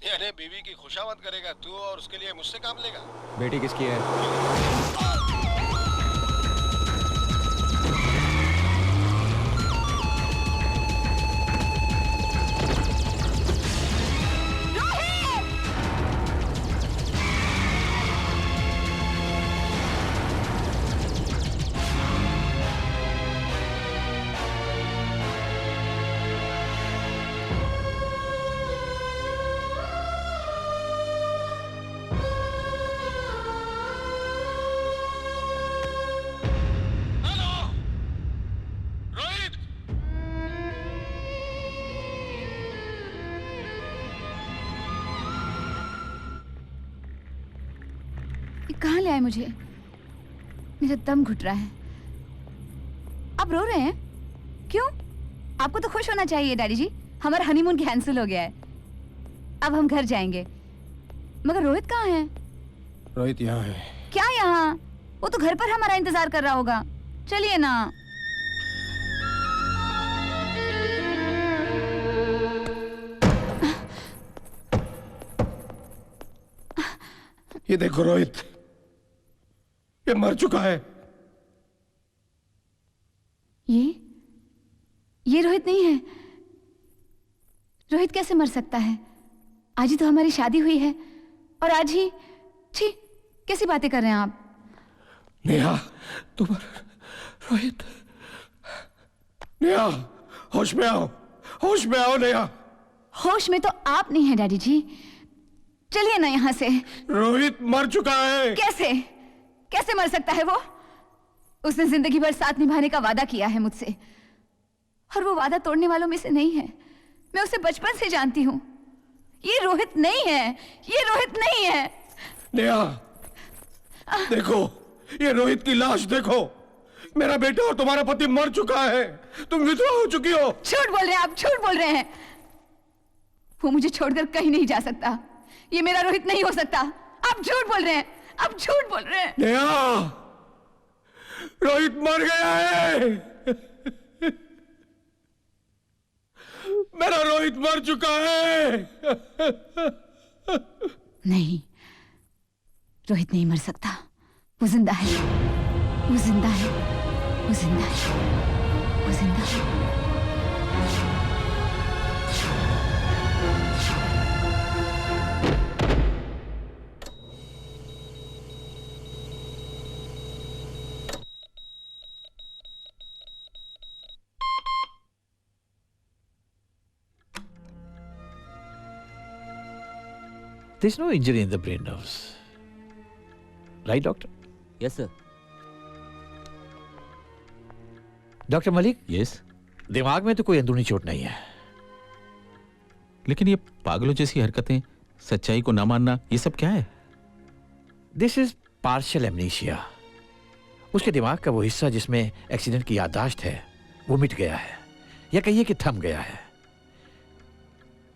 यानी बीवी की खुशामद करेगा तू और उसके लिए मुझसे काम लेगा? बेटी किसकी है? कहाँ ले आए मुझे? मेरा दम घुट रहा है। आप रो रहे हैं क्यों? आपको तो खुश होना चाहिए डैडी जी, हमारा हनीमून कैंसिल हो गया है। अब हम घर जाएंगे। मगर रोहित कहाँ है? रोहित यहाँ है। क्या यहाँ? वो तो घर पर हमारा इंतजार कर रहा होगा। चलिए ना। ये देखो रोहित, ये मर चुका है। ये रोहित नहीं है। रोहित कैसे मर सकता है? आज ही तो हमारी शादी हुई है और आज ही। छी, कैसी बातें कर रहे हैं आप? नेहा, तुम रोहित। नेहा, होश में आओ, होश में आओ नेहा। होश में तो आप नहीं है डैडी जी। चलिए ना यहाँ से। रोहित मर चुका है। कैसे? कैसे मर सकता है वो? उसने जिंदगी भर साथ निभाने का वादा किया है मुझसे और वो वादा तोड़ने वालों में से नहीं है। मैं उसे बचपन से जानती हूँ। ये रोहित नहीं है, ये रोहित नहीं है। नेहा, देखो ये रोहित की लाश देखो। मेरा बेटा और तुम्हारा पति मर चुका है। तुम विधवा हो चुकी हो। झूठ बोल रहे हैं आप, झूठ बोल रहे हैं। वो मुझे छोड़कर कहीं नहीं जा सकता। ये मेरा रोहित नहीं हो सकता। आप झूठ बोल रहे हैं, आप झूठ बोल रहे हैं। नेहा, रोहित मर गया है। मेरा रोहित मर चुका है। नहीं, रोहित नहीं मर सकता। वो जिंदा है, वो जिंदा है, वो जिंदा है, वो जिंदा है। There's no injury in the brain nerves. Right, doctor? Yes sir. Doctor Malik, yes. दिमाग में तो कोई अंदरूनी चोट नहीं है। लेकिन ये पागलों जैसी हरकतें, सच्चाई को ना मानना, ये सब क्या है? This is partial amnesia. उसके दिमाग का वो हिस्सा जिसमें एक्सीडेंट की याददाश्त है वो मिट गया है, या कहिए कि थम गया है।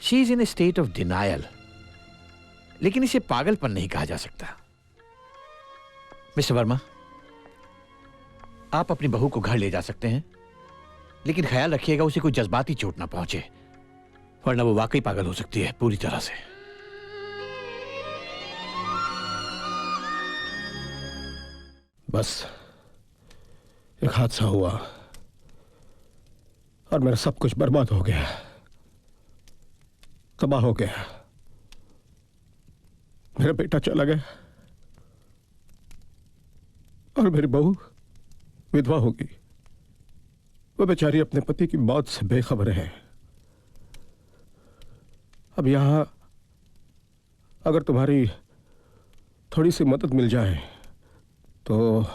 She is in A state of denial, लेकिन इसे पागलपन नहीं कहा जा सकता। मिस्टर वर्मा, आप अपनी बहू को घर ले जा सकते हैं, लेकिन ख्याल रखिएगा उसे कोई जज्बाती चोट ना पहुंचे, वरना वो वाकई पागल हो सकती है पूरी तरह से। बस एक हादसा हुआ और मेरा सब कुछ बर्बाद हो गया, तबाह हो गया। मेरा बेटा चला गया और मेरी बहू विधवा हो गई। वो बेचारी अपने पति की मौत से बेखबर है। अब यहां अगर तुम्हारी थोड़ी सी मदद मिल जाए तो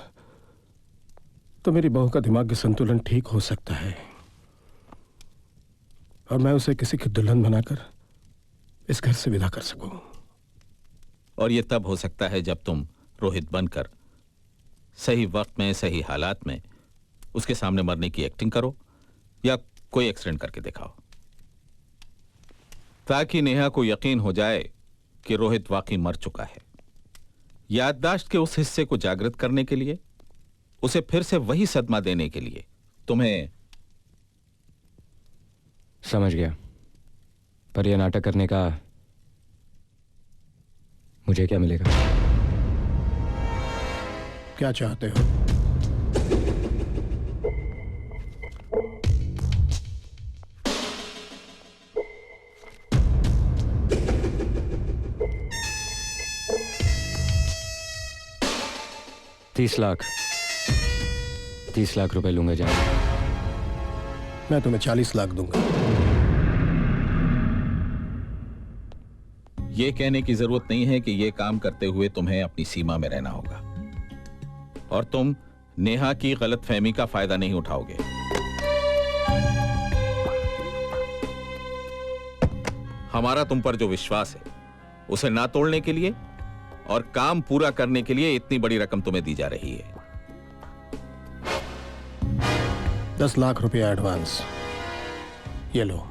मेरी बहू का दिमागी संतुलन ठीक हो सकता है और मैं उसे किसी की दुल्हन बनाकर इस घर से विदा कर सकूं। और ये तब हो सकता है जब तुम रोहित बनकर सही वक्त में सही हालात में उसके सामने मरने की एक्टिंग करो या कोई एक्सीडेंट करके दिखाओ, ताकि नेहा को यकीन हो जाए कि रोहित वाकई मर चुका है। याददाश्त के उस हिस्से को जागृत करने के लिए, उसे फिर से वही सदमा देने के लिए तुम्हें। समझ गया, पर यह नाटक करने का मुझे क्या मिलेगा? क्या चाहते हो? तीस लाख रुपए लूंगा जान। मैं तुम्हें 40 लाख दूंगा। यह कहने की जरूरत नहीं है कि यह काम करते हुए तुम्हें अपनी सीमा में रहना होगा और तुम नेहा की गलतफहमी का फायदा नहीं उठाओगे। हमारा तुम पर जो विश्वास है उसे ना तोड़ने के लिए और काम पूरा करने के लिए इतनी बड़ी रकम तुम्हें दी जा रही है। 10 लाख रुपया एडवांस, ये लो।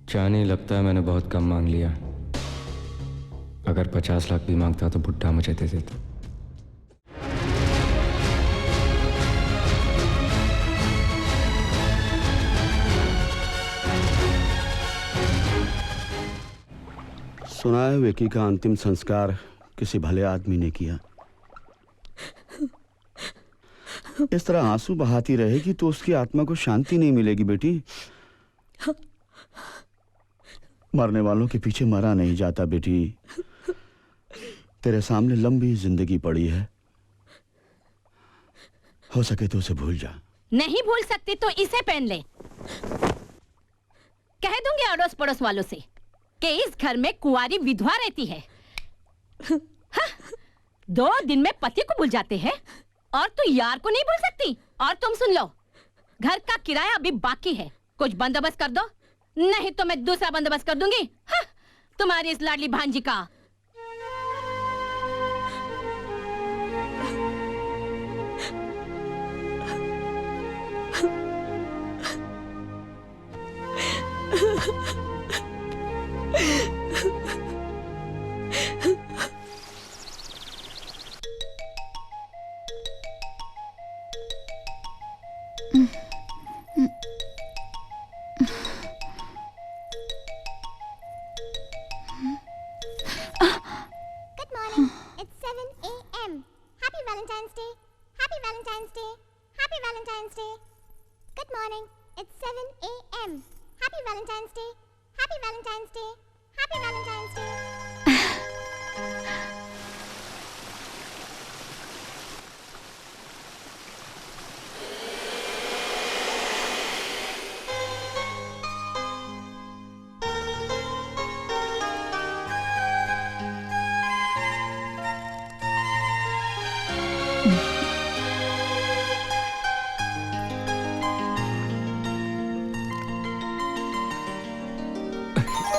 जाने लगता है मैंने बहुत कम मांग लिया। अगर 50 लाख भी मांगता तो बुढ़ा मुझे दे देता। सुना है विकी का अंतिम संस्कार किसी भले आदमी ने किया। इस तरह आंसू बहाती रहेगी तो उसकी आत्मा को शांति नहीं मिलेगी बेटी। मरने वालों के पीछे मरा नहीं जाता बेटी। तेरे सामने लंबी जिंदगी पड़ी है, हो सके तो उसे भूल जा। नहीं भूल सकती तो इसे पहन ले। कह दूंगी अड़ोस पड़ोस वालों से कि इस घर में कुंवारी विधवा रहती है। हाँ, 2 दिन में पति को भूल जाते हैं और तू यार को नहीं भूल सकती। और तुम सुन लो, घर का किराया अभी बाकी है, कुछ बंदोबस्त कर दो, नहीं तो मैं दूसरा बंदोबस्त कर दूंगी। हाँ, तुम्हारी इस लाडली भांजी का।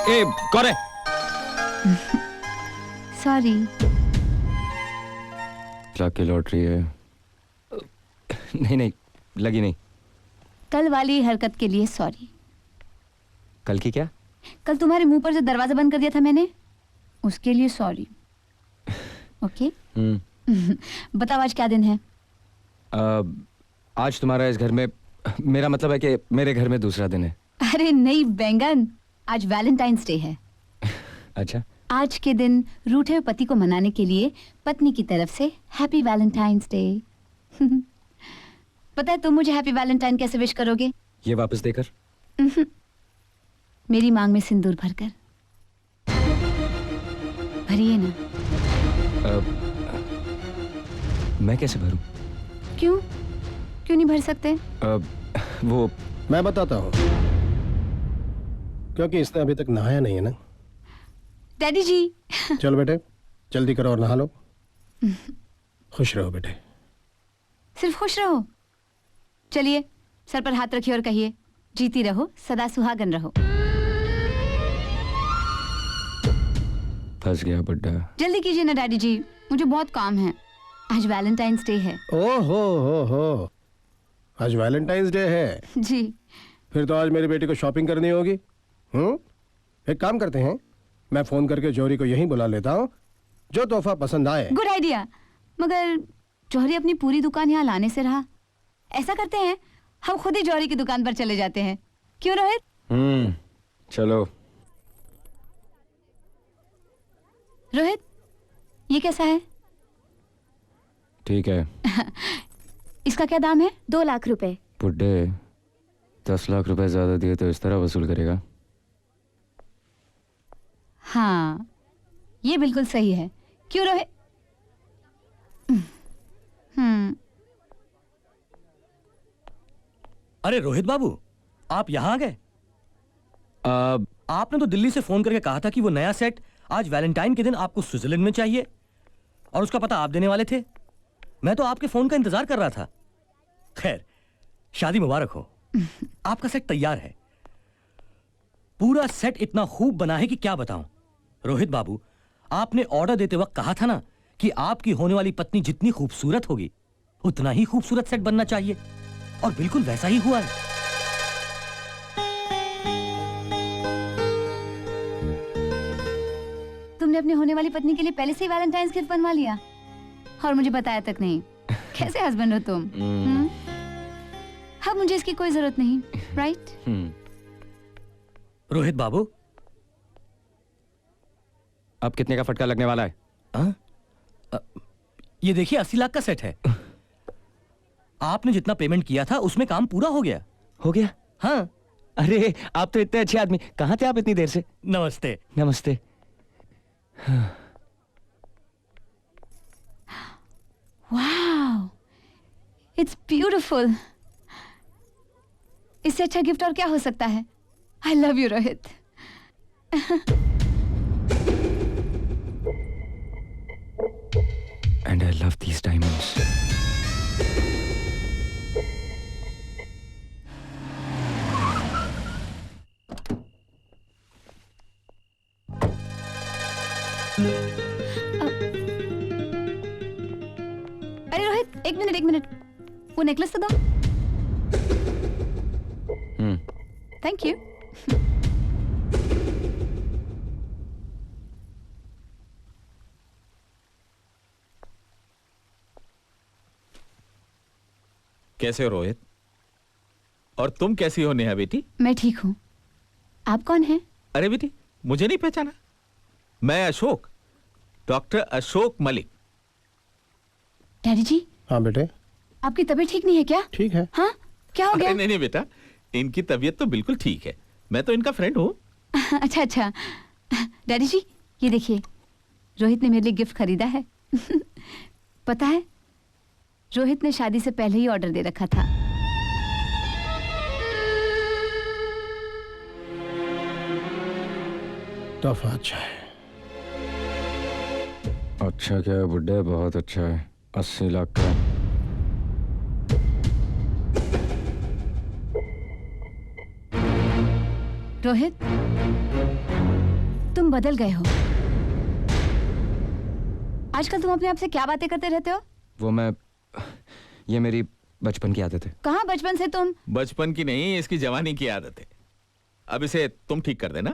ए, कौन है? सॉरी। लाख की लॉटरी है। नहीं, लगी नहीं। कल वाली हरकत के लिए सॉरी। कल की क्या? कल तुम्हारे मुंह पर जो दरवाजा बंद कर दिया था मैंने, उसके लिए सॉरी। ओके? बताओ आज क्या दिन है? आज तुम्हारा इस घर में, मेरा मतलब है कि मेरे घर में दूसरा दिन है। अरे नहीं बैंगन, आज वैलेंटाइंस डे है। अच्छा। आज के दिन रूठे हुए पति को मनाने के लिए पत्नी की तरफ से हैप्पी वैलेंटाइंस डे। पता है तुम मुझे हैप्पी वैलेंटाइन कैसे विश करोगे? ये वापस देकर? मेरी मांग में सिंदूर भरकर। भरिए ना। मैं कैसे भरूं? क्यों नहीं भर सकते? वो मैं बताता हूँ, क्योंकि इसने अभी तक नहाया नहीं है ना। डैडी जी। चलो बेटे, जल्दी करो और नहा लो। खुश रहो बेटे। सिर्फ खुश रहो? चलिए सर पर हाथ रखिए और कहिए, जीती रहो सदा सुहागन रहो। फंस गया बुड्ढा। जल्दी कीजिए ना डैडी जी, मुझे बहुत काम है। आज वैलेंटाइंस डे है। ओहो हो, आज वैलेंटाइंस डे है जी। फिर तो आज मेरी बेटी को शॉपिंग करनी होगी। एक काम करते हैं, मैं फोन करके जौहरी को यहीं बुला लेता हूँ, जो तोहफा पसंद आए। Good idea. मगर जौहरी अपनी पूरी दुकान यहाँ लाने से रहा। ऐसा करते हैं, हम खुद ही जौहरी की दुकान पर चले जाते हैं। क्यों रोहित? चलो। रोहित, ये कैसा है? ठीक है। इसका क्या दाम है? 2 लाख रुपए। बुड्ढे, 10 लाख रुपए ज्यादा दिए तो इस तरह वसूल करेगा? हाँ, ये बिल्कुल सही है। क्यों रोहित? अरे रोहित बाबू, आप यहां आ गए? आपने तो दिल्ली से फोन करके कहा था कि वो नया सेट आज वैलेंटाइन के दिन आपको स्विट्जरलैंड में चाहिए और उसका पता आप देने वाले थे। मैं तो आपके फोन का इंतजार कर रहा था। खैर, शादी मुबारक हो। आपका सेट तैयार है। पूरा सेट इतना खूब बना है कि क्या बताऊं। रोहित बाबू, आपने ऑर्डर देते वक्त कहा था ना कि आपकी होने वाली पत्नी जितनी खूबसूरत होगी उतना ही खूबसूरत सेट बनना चाहिए, और बिल्कुल वैसा ही हुआ है। तुमने अपनी होने वाली पत्नी के लिए पहले से ही वैलेंटाइंस गिफ्ट बनवा लिया और मुझे बताया तक नहीं। कैसे हस्बैंड हो तुम? अब मुझे इसकी कोई जरूरत नहीं, राइट? रोहित बाबू, अब कितने का फटका लगने वाला है? ये देखिए 80 लाख का सेट है। आपने जितना पेमेंट किया था उसमें काम पूरा हो गया। हो गया? हाँ। अरे आप तो इतने अच्छे आदमी, कहाँ थे आप इतनी देर से? नमस्ते। नमस्ते। Wow, it's beautiful. इससे अच्छा गिफ्ट और क्या हो सकता है? I love you Rohit. And I love these diamonds. अरे रोहित, एक मिनट, वो नेकलेस तो दो। Thank you. कैसे हो रोहित? और तुम कैसी हो नेहा बेटी? मैं ठीक हूँ। आप कौन हैं? अरे बेटी, मुझे नहीं पहचाना? मैं अशोक, डॉक्टर अशोक मलिक। डैडी जी, हाँ बेटे। आपकी तबीयत ठीक नहीं है क्या? ठीक है। हाँ, क्या हो अरे गया? नहीं बेटा, इनकी तबीयत तो बिल्कुल ठीक है। मैं तो इनका फ्रेंड हूँ। अच्छा। डैडी जी, ये देखिए, रोहित ने मेरे लिए गिफ्ट खरीदा है। पता है, रोहित ने शादी से पहले ही ऑर्डर दे रखा था। तोहफा अच्छा है। अच्छा क्या है बुड्ढे, बहुत अच्छा है। 80 लाख का। रोहित, तुम बदल गए हो। आजकल तुम अपने आप से क्या बातें करते रहते हो? ये मेरी बचपन की आदत है। कहाँ बचपन से तुम? बचपन की नहीं, इसकी जवानी की आदत है। अब इसे तुम ठीक कर देना।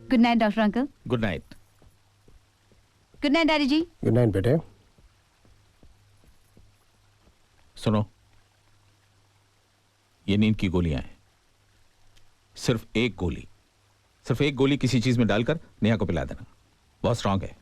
Good night doctor uncle. Good night. Good night daddy ji. Good night बेटे। सुनो, ये नींद की गोलियां हैं। सिर्फ एक गोली किसी चीज में डालकर नेहा को पिला देना। बहुत स्ट्रांग है।